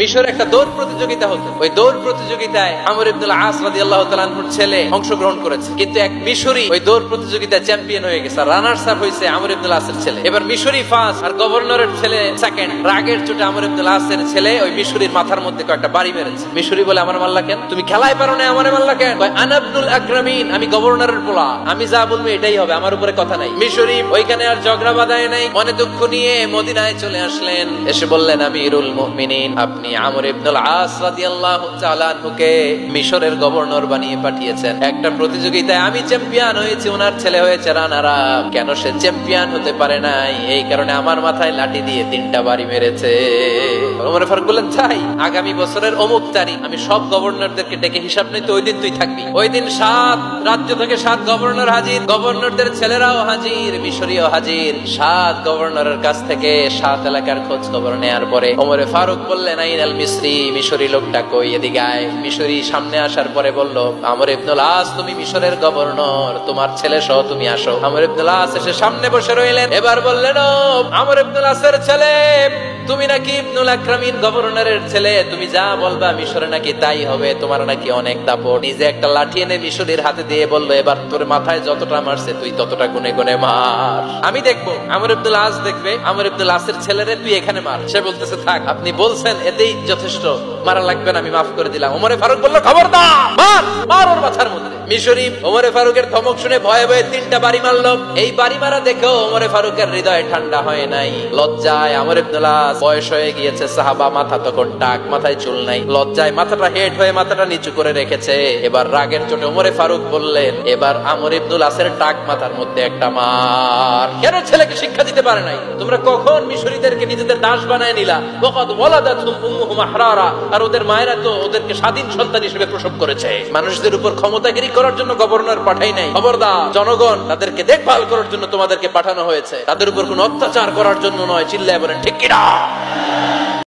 মিশরে একটা দৌড় প্রতিযোগিতা হতো। ওই দৌড় প্রতিযোগিতায় আমর ইবনুল আস রাদিয়াল্লাহু তাআলা আনহুর ছেলে অংশগ্রহণ করেছে, কিন্তু এক মিশরি ওই দৌড় প্রতিযোগিতায় চ্যাম্পিয়ন হয়ে গেছে। রানার্স আপ হয়েছে আমর ইবনুল আসের ছেলে। এবার মিশরি ফার্স্ট আর গভর্নরের ছেলে সেকেন্ড। রাগের চোটে আমর ইবনুল আসের ছেলে ওই মিশরির মাথার মধ্যে কয়েকটা বাড়ি মেরেছে। মিশরি বলে, আমার মারলা কেন? তুমি খেলায় পারো না, আমারে মারলা কেন? আনা ইবনুল আকরামিন, আমি গভর্নরের পোলা, আমি যা বলবো এটাই হবে, আমার উপরে কথা নাই। মিশরি ওইখানে আর ঝগড়া বাঁধায় নাই, মনে দুঃখ নিয়ে মদিনায় চলে আসলেন। এসে বললেন, আমিরুল মুমিনিন, আপনি আমর ইবনুল আস রাদিয়াল্লাহু তাআলা আনহুকে মিশরের গভর্নর বানিয়ে পাঠিয়েছেন। একটা প্রতিযোগিতায় আমি চ্যাম্পিয়ন হয়েছি, ওনার ছেলে হয়েছে রানার আপ। কেন সে চ্যাম্পিয়ন হতে পারে নাই? এই কারণে আমার মাথায় লাঠি দিয়ে 3টা বাড়ি মেরেছে। ওমর ফারুক বললেন, তাই আগামী বছরের অমুক তারিখ আমি সব গভর্নরদেরকে ডেকে হিসাব নিতে, ওই দিন তুই থাকবি। ওই দিন 7 রাজ্য থেকে 7 গভর্নর হাজির, গভর্নরদের ছেলেরাও হাজির, মিশরীয় হাজির। 7 গভর্নরের কাছ থেকে 7 এলাকার খোঁজ খবর নেয়ার পরে ওমরে ফারুক বললেন, আইনাল মিসরি, মিশরি লোকটা কই, এদিকে আয়। মিশরি সামনে আসার পরে বলল, আমর ইবনুল আস, তুমি মিশরের গভর্নর, তোমার ছেলে সহ তুমি আসো। আমর ইবনুল আস এসে সামনে বসে রইলেন। এবার বললেন, ও আমর ইবনুল আসের ছেলে, তুমি নাকি ইবনুল আকরামিন গভর্নরের ছেলে, তুমি যা বলবা মিশরে নাকি তাই হবে, তোমার নাকি অনেক দাপট। নিজে একটা লাঠি এনে মিশরীর হাতে দিয়ে বলল, এবার তোর মাথায় যতটা মারছে তুই ততটা গুনে গুনে মার, আমি দেখবো। আমর ইবনুল আস দেখবে, আমর ইবনুল আসের ছেলেরে তুই এখানে মার। সে বলতেছে, থাক, আপনি বলছেন এতেই যথেষ্ট, মারা লাগবে না, আমি মাফ করে দিলাম। ওমরে ফারুক বলল, খবরদার, মার, মার ওর মাথার মধ্যে। মিশরী ওমরে ফারুকের ধমক শুনে ভয়ে ভয়ে 3টা বাড়ি মারলো। এই বাড়ি মারা দেখেও ওমরে ফারুকের হৃদয় ঠান্ডা হয় নাই। লজ্জায় আমর ইবনুল আস, বয়স হয়ে গিয়েছে, সাহাবা, মাথা তখন টাক, মাথায় চুল নাই, লজ্জায় মাথাটা হেড হয়ে মাথাটা নিচু করে রেখেছে। এবার রাগের চোটে ওমরে ফারুক বললেন, এবার আমর ইবনুল আসের টাক মাথার মধ্যে একটা মার। কেন ছেলেকে শিক্ষা দিতে পারে নাই? তোমরা কখন মিশরীদেরকে নিজেদের দাস বানায় নিলা? ওয়াকাদ ওয়ালাদাতুহুম উম্মুহুম আহরারা, আর ওদের মায়েরা তো ওদেরকে স্বাধীন সন্তান হিসেবে প্রসব করেছে। মানুষদের উপর ক্ষমতাগিরি করার জন্য গভর্নর পাঠাই নাই। খবরদার, জনগণ তাদেরকে দেখভাল করার জন্য তোমাদেরকে পাঠানো হয়েছে, তাদের উপর কোনো অত্যাচার করার জন্য নয়। চিল্লায় বলেন ঠিক কিনা?